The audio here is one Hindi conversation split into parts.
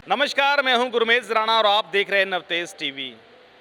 नमस्कार, मैं हूं गुरमेज राणा और आप देख रहे हैं नवतेज टीवी।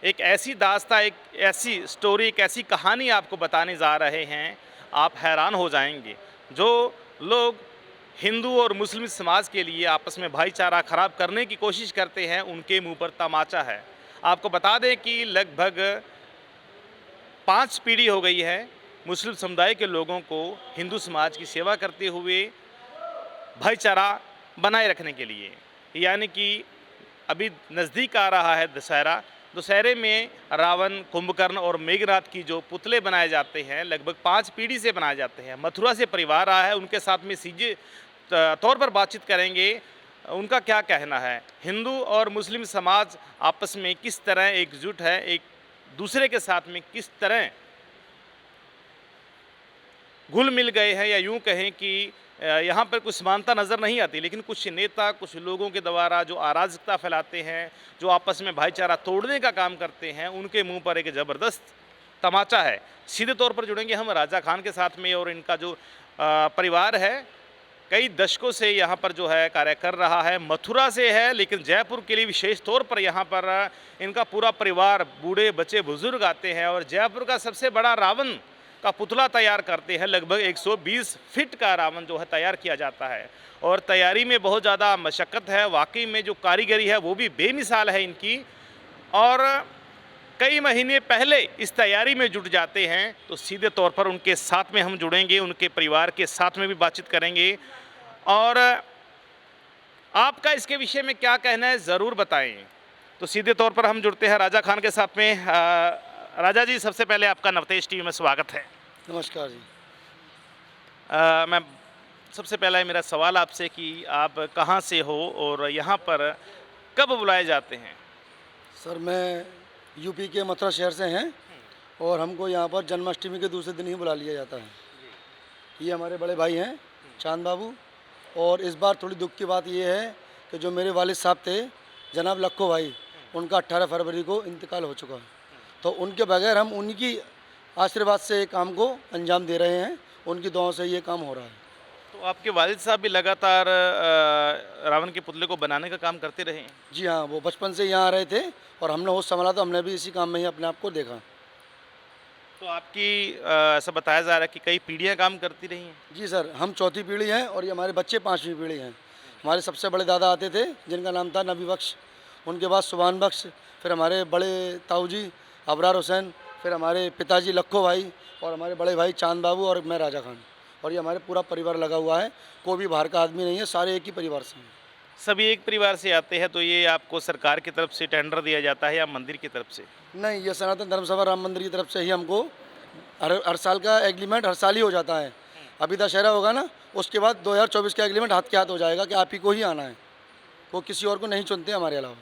एक ऐसी दास्तां, एक ऐसी स्टोरी, एक ऐसी कहानी आपको बताने जा रहे हैं, आप हैरान हो जाएंगे। जो लोग हिंदू और मुस्लिम समाज के लिए आपस में भाईचारा खराब करने की कोशिश करते हैं, उनके मुंह पर तमाचा है। आपको बता दें कि लगभग 5 पीढ़ी हो गई है मुस्लिम समुदाय के लोगों को हिंदू समाज की सेवा करते हुए भाईचारा बनाए रखने के लिए। यानी कि अभी नज़दीक आ रहा है दशहरा। दशहरे में रावण, कुंभकर्ण और मेघनाथ की जो पुतले बनाए जाते हैं, लगभग 5 पीढ़ी से बनाए जाते हैं। मथुरा से परिवार रहा है, उनके साथ में सीधे तौर पर बातचीत करेंगे। उनका क्या कहना है, हिंदू और मुस्लिम समाज आपस में किस तरह एकजुट है, एक दूसरे के साथ में किस तरह घुल मिल गए हैं, या यूं कहें कि यहाँ पर कुछ समानता नज़र नहीं आती। लेकिन कुछ नेता, कुछ लोगों के द्वारा जो अराजकता फैलाते हैं, जो आपस में भाईचारा तोड़ने का काम करते हैं, उनके मुंह पर एक ज़बरदस्त तमाचा है। सीधे तौर पर जुड़ेंगे हम राजा खान के साथ में, और इनका जो परिवार है कई दशकों से यहाँ पर जो है कार्य कर रहा है। मथुरा से है, लेकिन जयपुर के लिए विशेष तौर पर यहाँ पर इनका पूरा परिवार, बूढ़े बच्चे बुजुर्ग आते हैं और जयपुर का सबसे बड़ा रावण का पुतला तैयार करते हैं। लगभग 120 फीट का रावण जो है तैयार किया जाता है, और तैयारी में बहुत ज़्यादा मशक्क़त है। वाकई में जो कारीगरी है वो भी बेमिसाल है इनकी, और कई महीने पहले इस तैयारी में जुट जाते हैं। तो सीधे तौर पर उनके साथ में हम जुड़ेंगे, उनके परिवार के साथ में भी बातचीत करेंगे, और आपका इसके विषय में क्या कहना है ज़रूर बताएं। तो सीधे तौर पर हम जुड़ते हैं राजा खान के साथ में। राजा जी, सबसे पहले आपका नवतेज टीवी में स्वागत है। नमस्कार जी। मैं सबसे पहला मेरा सवाल आपसे कि आप कहाँ से हो और यहाँ पर कब बुलाए जाते हैं? सर, मैं यूपी के मथुरा शहर से हैं और हमको यहाँ पर जन्माष्टमी के दूसरे दिन ही बुला लिया जाता है। ये हमारे बड़े भाई हैं चांद बाबू, और इस बार थोड़ी दुख की बात ये है कि जो मेरे वालिद साहब थे जनाब लक्खो भाई, उनका 18 फरवरी को इंतकाल हो चुका है। तो उनके बगैर हम उनकी आशीर्वाद से काम को अंजाम दे रहे हैं, उनकी दुआओं से ये काम हो रहा है। तो आपके वालिद साहब भी लगातार रावण के पुतले को बनाने का काम करते रहे हैं? जी हाँ, वो बचपन से यहाँ आ रहे थे और हमने होश संभाला तो हमने भी इसी काम में ही अपने आप को देखा। तो आपकी ऐसा बताया जा रहा है कि कई पीढ़ियाँ काम करती रही हैं? जी सर, हम चौथी पीढ़ी हैं और ये हमारे बच्चे 5वीं पीढ़ी हैं। हमारे सबसे बड़े दादा आते थे जिनका नाम था नबी बख्श, उनके बाद सुभान बख्श, फिर हमारे बड़े ताऊ जी अबरार हुसैन, फिर हमारे पिताजी लक्खो भाई, और हमारे बड़े भाई चांद बाबू, और मैं राजा खान। और ये हमारे पूरा परिवार लगा हुआ है, कोई भी बाहर का आदमी नहीं है, सारे एक ही परिवार से हैं। सभी एक परिवार से आते हैं। तो ये आपको सरकार की तरफ से टेंडर दिया जाता है या मंदिर की तरफ से? नहीं, ये सनातन धर्म सभा राम मंदिर की तरफ से ही हमको हर साल का एग्रीमेंट हर साल ही हो जाता है। अभी दशहरा होगा ना, उसके बाद 2024 का एग्रीमेंट हाथ के हाथ हो जाएगा कि आप ही को ही आना है, वो किसी और को नहीं चुनते हमारे अलावा।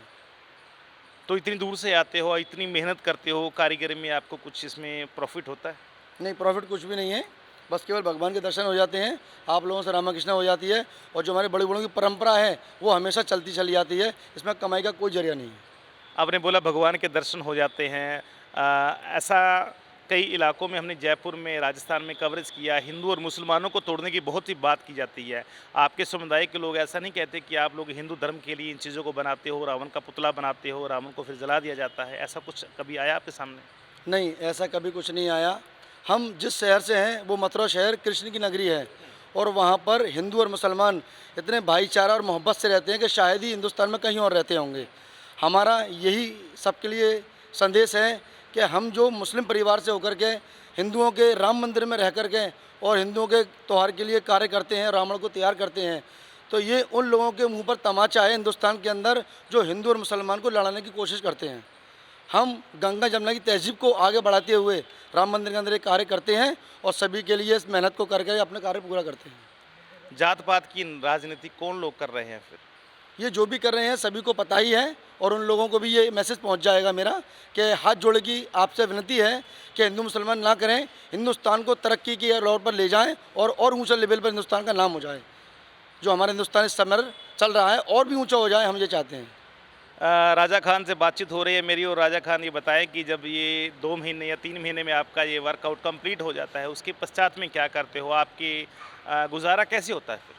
तो इतनी दूर से आते हो, इतनी मेहनत करते हो, कारीगरी में आपको कुछ इसमें प्रॉफिट होता है? नहीं, प्रॉफिट कुछ भी नहीं है, बस केवल भगवान के दर्शन हो जाते हैं, आप लोगों से रामा कृष्णा हो जाती है, और जो हमारे बड़े बड़ों की परंपरा है वो हमेशा चलती चली जाती है, इसमें कमाई का कोई जरिया नहीं है। आपने बोला भगवान के दर्शन हो जाते हैं। ऐसा कई इलाकों में हमने जयपुर में, राजस्थान में कवरेज किया। हिंदू और मुसलमानों को तोड़ने की बहुत ही बात की जाती है। आपके समुदाय के लोग ऐसा नहीं कहते कि आप लोग हिंदू धर्म के लिए इन चीज़ों को बनाते हो, रावण का पुतला बनाते हो, रावण को फिर जला दिया जाता है? ऐसा कुछ कभी आया आपके सामने? नहीं, ऐसा कभी कुछ नहीं आया। हम जिस शहर से हैं वो मथुरा शहर कृष्ण की नगरी है, और वहाँ पर हिंदू और मुसलमान इतने भाईचारा और मोहब्बत से रहते हैं कि शायद ही हिंदुस्तान में कहीं और रहते होंगे। हमारा यही सबके लिए संदेश है कि हम जो मुस्लिम परिवार से होकर के हिंदुओं के राम मंदिर में रह कर के और हिंदुओं के त्यौहार के लिए कार्य करते हैं, रावण को तैयार करते हैं, तो ये उन लोगों के मुंह पर तमाचा है हिंदुस्तान के अंदर जो हिंदू और मुसलमान को लड़ाने की कोशिश करते हैं। हम गंगा जमुना की तहजीब को आगे बढ़ाते हुए राम मंदिर के अंदर एक कार्य करते हैं, और सभी के लिए इस मेहनत को करके अपने कार्य पूरा करते हैं। जात पात की राजनीति कौन लोग कर रहे हैं फिर? ये जो भी कर रहे हैं सभी को पता ही है, और उन लोगों को भी ये मैसेज पहुंच जाएगा मेरा कि हाथ जोड़े की आपसे विनती है कि हिंदू मुसलमान ना करें, हिंदुस्तान को तरक्की की लौर पर ले जाएं और ऊंचे लेवल पर हिंदुस्तान का नाम हो जाए। जो हमारा हिंदुस्तान इस समय चल रहा है और भी ऊंचा हो जाए, हम ये चाहते हैं। राजा खान से बातचीत हो रही है मेरी, और राजा खान ये बताएं कि जब ये 2 महीने या 3 महीने में आपका ये वर्कआउट कंप्लीट हो जाता है, उसके पश्चात में क्या करते हो? आपकी गुजारा कैसे होता है फिर?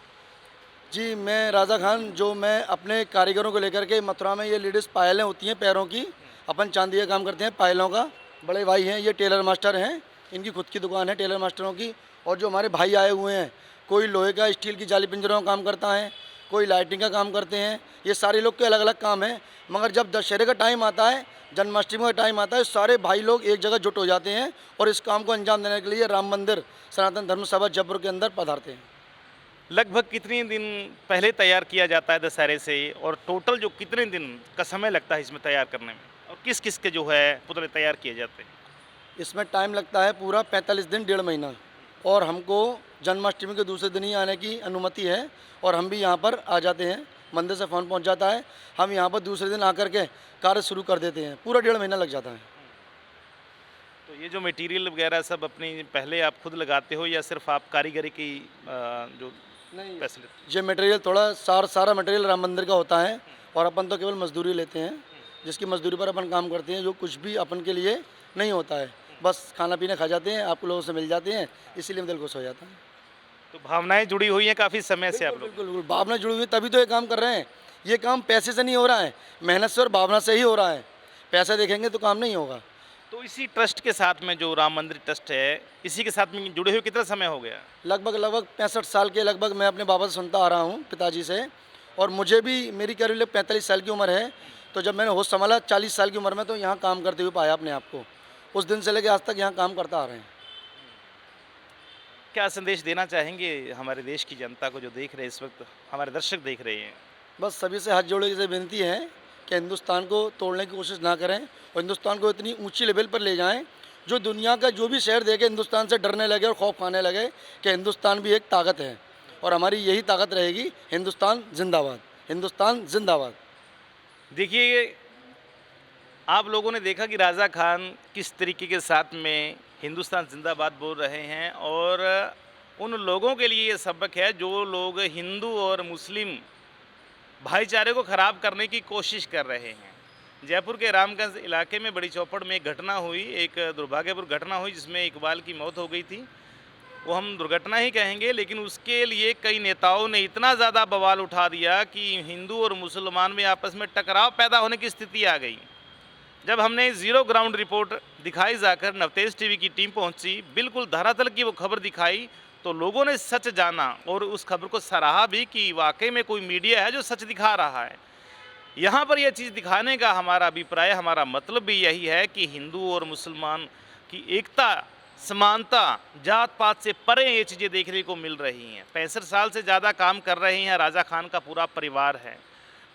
जी, मैं राजा खान, जो मैं अपने कारीगरों को लेकर के मथुरा में ये लेडीज़ पायलें होती हैं पैरों की, अपन चांदी का काम करते हैं पायलों का। बड़े भाई हैं, ये टेलर मास्टर हैं, इनकी खुद की दुकान है टेलर मास्टरों की। और जो हमारे भाई आए हुए हैं, कोई लोहे का स्टील की जाली पिंजरों का काम करता है, कोई लाइटिंग का काम करते हैं। ये सारे लोग के अलग अलग काम हैं, मगर जब दशहरे का टाइम आता है, जन्माष्टमी का टाइम आता है, सारे भाई लोग एक जगह जुट हो जाते हैं और इस काम को अंजाम देने के लिए राम मंदिर सनातन धर्म सभा जयपुर के अंदर पधारते हैं। लगभग कितने दिन पहले तैयार किया जाता है दशहरे से, और टोटल जो कितने दिन का समय लगता है इसमें तैयार करने में, और किस किस के जो है पुतले तैयार किए जाते हैं? इसमें टाइम लगता है पूरा 45 दिन, 1.5 महीना। और हमको जन्माष्टमी के दूसरे दिन ही आने की अनुमति है और हम भी यहाँ पर आ जाते हैं, मंदिर से फ़ोन पहुँच जाता है, हम यहाँ पर दूसरे दिन आकर के कार्य शुरू कर देते हैं। पूरा 1.5 महीना लग जाता है। तो ये जो मटेरियल वगैरह सब अपनी पहले आप खुद लगाते हो, या सिर्फ आप कारीगरी की जो नहीं, पैसे लेते ये मटेरियल थोड़ा सारा मटेरियल राम मंदिर का होता है और अपन तो केवल मजदूरी लेते हैं, जिसकी मजदूरी पर अपन काम करते हैं, जो कुछ भी अपन के लिए नहीं होता है, बस खाना पीना खा जाते हैं, आप लोगों से मिल जाते हैं, इसीलिए दिल खुश हो जाता है। तो भावनाएं जुड़ी हुई हैं काफ़ी समय से आप बिल्कुल लोग। बिल्कुल बिल्कुल, भावना जुड़ी हुई है, तभी तो ये काम कर रहे हैं। ये काम पैसे से नहीं हो रहा है, मेहनत से और भावना से ही हो रहा है। पैसा देखेंगे तो काम नहीं होगा। तो इसी ट्रस्ट के साथ में, जो राम मंदिर ट्रस्ट है, इसी के साथ में जुड़े हुए कितना समय हो गया? लगभग 65 साल के लगभग मैं अपने बाबा से सुनता आ रहा हूँ, पिताजी से। और मुझे भी, मेरी करीब 45 साल की उम्र है, तो जब मैंने होश संभाला 40 साल की उम्र में, तो यहाँ काम करते हुए पाया अपने आप को। उस दिन से लेकर आज तक यहाँ काम करता आ रहे हैं। क्या संदेश देना चाहेंगे हमारे देश की जनता को, जो देख रहे हैं इस वक्त, हमारे दर्शक देख रहे हैं? बस सभी से हाथ जोड़े से विनती है कि हिंदुस्तान को तोड़ने की कोशिश ना करें और हिंदुस्तान को इतनी ऊंची लेवल पर ले जाएं, जो दुनिया का जो भी शहर देखे हिंदुस्तान से डरने लगे और खौफ खाने लगे कि हिंदुस्तान भी एक ताकत है और हमारी यही ताकत रहेगी। हिंदुस्तान जिंदाबाद, हिंदुस्तान जिंदाबाद। देखिए, आप लोगों ने देखा कि राजा खान किस तरीके के साथ में हिंदुस्तान जिंदाबाद बोल रहे हैं, और उन लोगों के लिए ये सबक है जो लोग हिंदू और मुस्लिम भाईचारे को ख़राब करने की कोशिश कर रहे हैं। जयपुर के रामगंज इलाके में बड़ी चौपड़ में एक घटना हुई, एक दुर्भाग्यपूर्ण घटना हुई, जिसमें इकबाल की मौत हो गई थी। वो हम दुर्घटना ही कहेंगे, लेकिन उसके लिए कई नेताओं ने इतना ज़्यादा बवाल उठा दिया कि हिंदू और मुसलमान में आपस में टकराव पैदा होने की स्थिति आ गई। जब हमने ज़ीरो ग्राउंड रिपोर्ट दिखाई जाकर नवतेज टीवी की टीम पहुंची, बिल्कुल धरातल की वो खबर दिखाई, तो लोगों ने सच जाना और उस खबर को सराहा भी कि वाकई में कोई मीडिया है जो सच दिखा रहा है। यहाँ पर यह चीज़ दिखाने का हमारा अभिप्राय, हमारा मतलब भी यही है कि हिंदू और मुसलमान की एकता, समानता, जात पात से परे ये चीज़ें देखने को मिल रही हैं। 65 साल से ज़्यादा काम कर रहे हैं, राजा खान का पूरा परिवार है,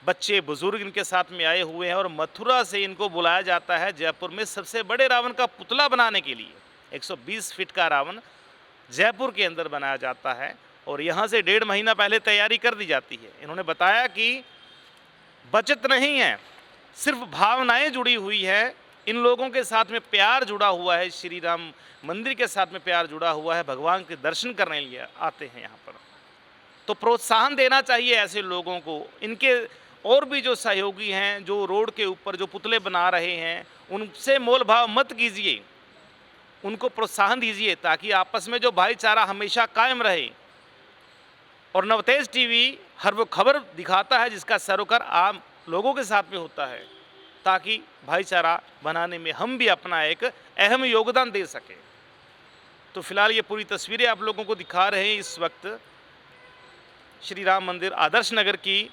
बच्चे बुजुर्ग इनके साथ में आए हुए हैं, और मथुरा से इनको बुलाया जाता है जयपुर में सबसे बड़े रावण का पुतला बनाने के लिए। 120 फीट का रावण जयपुर के अंदर बनाया जाता है और यहाँ से 1.5 महीना पहले तैयारी कर दी जाती है। इन्होंने बताया कि बचत नहीं है, सिर्फ भावनाएं जुड़ी हुई है, इन लोगों के साथ में प्यार जुड़ा हुआ है, श्री राम मंदिर के साथ में प्यार जुड़ा हुआ है, भगवान के दर्शन करने लिए आते हैं यहाँ पर। तो प्रोत्साहन देना चाहिए ऐसे लोगों को। इनके और भी जो सहयोगी हैं, जो रोड के ऊपर जो पुतले बना रहे हैं, उनसे मोल भाव मत कीजिए, उनको प्रोत्साहन दीजिए, ताकि आपस में जो भाईचारा हमेशा कायम रहे। और नवतेज टीवी हर वो खबर दिखाता है जिसका सरोकार आम लोगों के साथ में होता है, ताकि भाईचारा बनाने में हम भी अपना एक अहम योगदान दे सकें। तो फिलहाल ये पूरी तस्वीरें आप लोगों को दिखा रहे हैं इस वक्त श्री राम मंदिर आदर्श नगर की।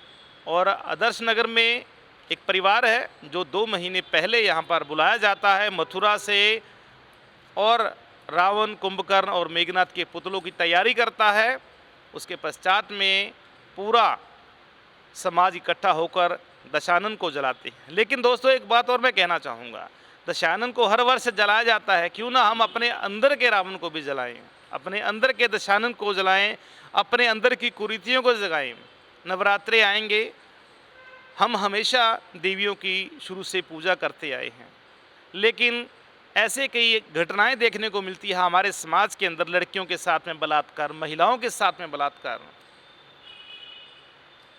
और आदर्श नगर में एक परिवार है जो 2 महीने पहले यहाँ पर बुलाया जाता है मथुरा से, और रावण, कुंभकर्ण और मेघनाथ के पुतलों की तैयारी करता है। उसके पश्चात में पूरा समाज इकट्ठा होकर दशानन को जलाते हैं। लेकिन दोस्तों, एक बात और मैं कहना चाहूँगा, दशानन को हर वर्ष जलाया जाता है, क्यों ना हम अपने अंदर के रावण को भी जलाएं, अपने अंदर के दशानन को जलाएं, अपने अंदर की कुरीतियों को जगाएं। नवरात्रे आएंगे, हम हमेशा देवियों की शुरू से पूजा करते आए हैं, लेकिन ऐसे कई घटनाएं देखने को मिलती है हमारे समाज के अंदर। लड़कियों के साथ में बलात्कार, महिलाओं के साथ में बलात्कार,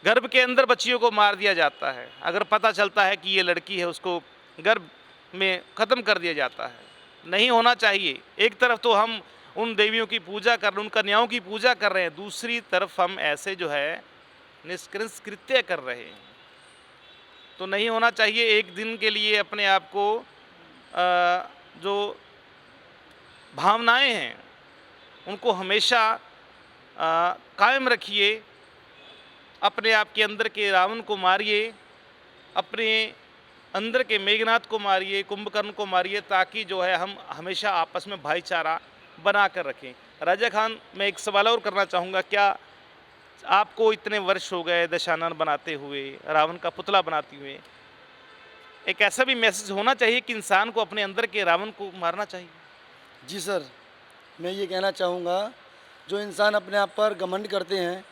गर्भ के अंदर बच्चियों को मार दिया जाता है। अगर पता चलता है कि ये लड़की है, उसको गर्भ में ख़त्म कर दिया जाता है। नहीं होना चाहिए। एक तरफ तो हम उन देवियों की पूजा कर रहे हैं, उन कन्याओं की पूजा कर रहे हैं, दूसरी तरफ हम ऐसे जो है निष्कृंस कृत्य कर रहे हैं। तो नहीं होना चाहिए। एक दिन के लिए अपने आप को जो भावनाएं हैं उनको हमेशा कायम रखिए। अपने आप के अंदर के रावण को मारिए, अपने अंदर के मेघनाथ को मारिए, कुंभकर्ण को मारिए, ताकि जो है हम हमेशा आपस में भाईचारा बना कर रखें। राजा खान, मैं एक सवाल और करना चाहूँगा, क्या आपको इतने वर्ष हो गए दशानन बनाते हुए, रावण का पुतला बनाते हुए, एक ऐसा भी मैसेज होना चाहिए कि इंसान को अपने अंदर के रावण को मारना चाहिए? जी सर, मैं ये कहना चाहूँगा, जो इंसान अपने आप पर घमंड करते हैं,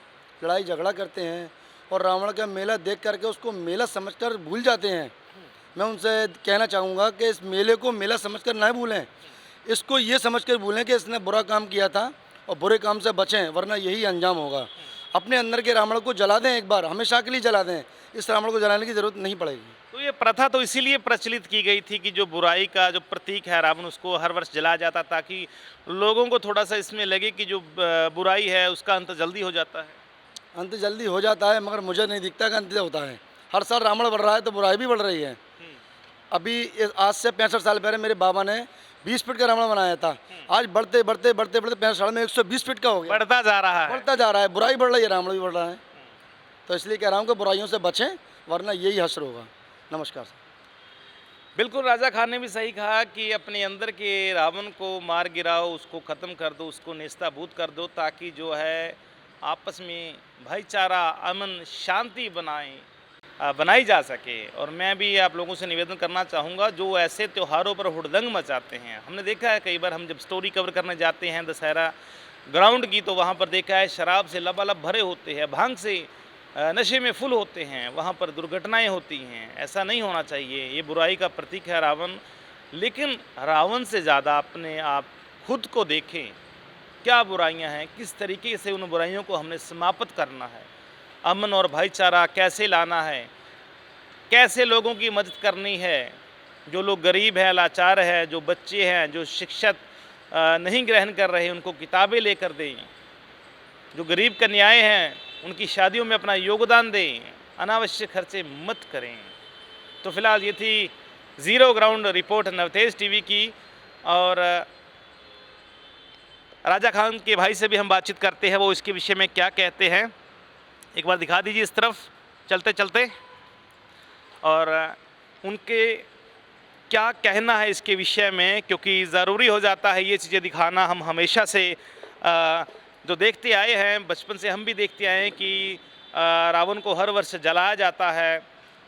लड़ाई झगड़ा करते हैं और रावण का मेला देख करके उसको मेला समझकर भूल जाते हैं, मैं उनसे कहना चाहूँगा कि इस मेले को मेला समझकर ना भूलें, इसको ये समझकर भूलें कि इसने बुरा काम किया था और बुरे काम से बचें, वरना यही अंजाम होगा। अपने अंदर के रावण को जला दें, एक बार हमेशा के लिए जला दें, इस रावण को जलाने की ज़रूरत नहीं पड़ेगी। तो ये प्रथा तो इसीलिए प्रचलित की गई थी कि जो बुराई का जो प्रतीक है रावण, उसको हर वर्ष जलाया जाता, ताकि लोगों को थोड़ा सा इसमें लगे कि जो बुराई है उसका अंत जल्दी हो जाता है। अंत जल्दी हो जाता है, मगर मुझे नहीं दिखता कि अंत होता है। हर साल रावण बढ़ रहा है तो बुराई भी बढ़ रही है। अभी आज से 65 साल पहले मेरे बाबा ने 20 फीट का रावण बनाया था, आज बढ़ते बढ़ते बढ़ते बढ़ते 65 साल में 120 फीट का हो गया। बढ़ता जा रहा है, बढ़ता जा रहा है, बुराई बढ़ रही है, रावण भी बढ़ रहा है। तो इसलिए कह रहा हूँ कि बुराइयों से बचें, वरना यही हश्र होगा। नमस्कार सर। बिल्कुल, राजा खान ने भी सही कहा कि अपने अंदर के रावण को मार गिराओ, उसको ख़त्म कर दो, उसको नेस्ताभूत कर दो, ताकि जो है आपस में भाईचारा, अमन, शांति बनाई जा सके। और मैं भी आप लोगों से निवेदन करना चाहूँगा, जो ऐसे त्योहारों पर हुड़दंग मचाते हैं, हमने देखा है कई बार, हम जब स्टोरी कवर करने जाते हैं दशहरा ग्राउंड की, तो वहाँ पर देखा है शराब से लबालब भरे होते हैं, भांग से नशे में फुल होते हैं, वहाँ पर दुर्घटनाएं होती हैं। ऐसा नहीं होना चाहिए। ये बुराई का प्रतीक है रावण, लेकिन रावण से ज़्यादा अपने आप खुद को देखें, क्या बुराइयां हैं, किस तरीके से उन बुराइयों को हमने समाप्त करना है, अमन और भाईचारा कैसे लाना है, कैसे लोगों की मदद करनी है। जो लोग गरीब हैं, लाचार हैं, जो बच्चे हैं, जो शिक्षा नहीं ग्रहण कर रहे, उनको किताबें लेकर दें। जो गरीब कन्याएं हैं, उनकी शादियों में अपना योगदान दें, अनावश्यक खर्चे मत करें। तो फिलहाल ये थी zero ground report Navtej TV की। और राजा खान के भाई से भी हम बातचीत करते हैं, वो इसके विषय में क्या कहते हैं। एक बार दिखा दीजिए इस तरफ चलते चलते, और उनके क्या कहना है इसके विषय में, क्योंकि ज़रूरी हो जाता है ये चीज़ें दिखाना। हम हमेशा से जो देखते आए हैं, बचपन से हम भी देखते आए हैं कि रावण को हर वर्ष जलाया जाता है,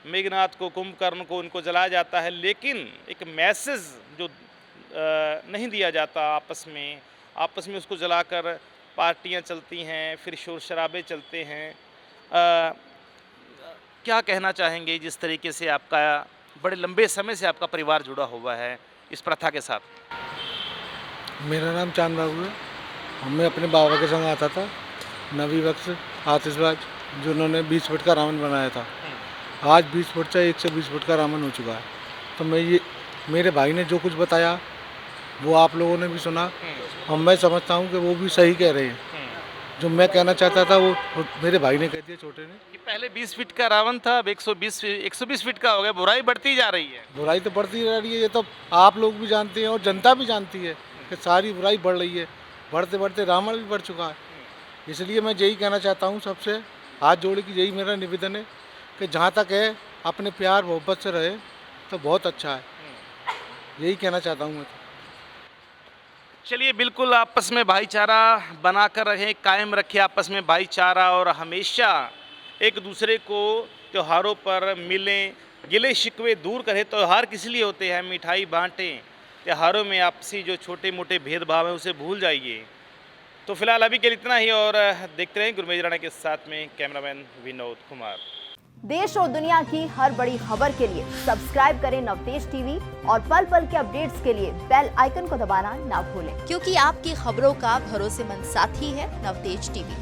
मेघनाथ को, कुंभकर्ण को, उनको जलाया जाता है, लेकिन एक मैसेज जो नहीं दिया जाता आपस में उसको जलाकर पार्टियां चलती हैं, फिर शोर शराबे चलते हैं। क्या कहना चाहेंगे जिस तरीके से आपका बड़े लंबे समय से आपका परिवार जुड़ा हुआ है इस प्रथा के साथ? मेरा नाम चांद बाबू है। मैं अपने बाबा के संग आता था, नबी बख्श आतिशबाज, जिन्होंने 20 फुट का रावण बनाया था। आज 20 फुट से 120 फुट का रावण हो चुका है। तो मेरे भाई ने जो कुछ बताया वो आप लोगों ने भी सुना, और मैं समझता हूँ कि वो भी सही कह रहे हैं। जो मैं कहना चाहता था वो मेरे भाई ने कह दिया, छोटे ने, कि पहले 20 फीट का रावण था, अब 120 फीट का हो गया। बुराई बढ़ती जा रही है। बुराई तो बढ़ती जा रही है, ये तो आप लोग भी जानते हैं और जनता भी जानती है कि सारी बुराई बढ़ रही है। बढ़ते बढ़ते रावण भी बढ़ चुका है। इसलिए मैं यही कहना चाहता हूँ, सबसे हाथ जोड़ के यही मेरा निवेदन है कि जहाँ तक है अपने प्यार मोहब्बत से रहे तो बहुत अच्छा है। यही कहना चाहता हूँ मैं। चलिए, बिल्कुल आपस में भाईचारा बनाकर रहें, कायम रखें आपस में भाईचारा, और हमेशा एक दूसरे को त्योहारों पर मिलें, गिले शिकवे दूर करें। त्यौहार किस लिए होते हैं? मिठाई बांटें। त्योहारों में आपसी जो छोटे मोटे भेदभाव हैं उसे भूल जाइए। तो फिलहाल अभी के लिए इतना ही, और देखते रहें गुरमेज राणा के साथ में कैमरामैन विनोद कुमार। देश और दुनिया की हर बड़ी खबर के लिए सब्सक्राइब करें नवतेज टीवी, और पल पल के अपडेट्स के लिए बेल आइकन को दबाना ना भूलें, क्योंकि आपकी खबरों का भरोसेमंद साथी है नवतेज टीवी।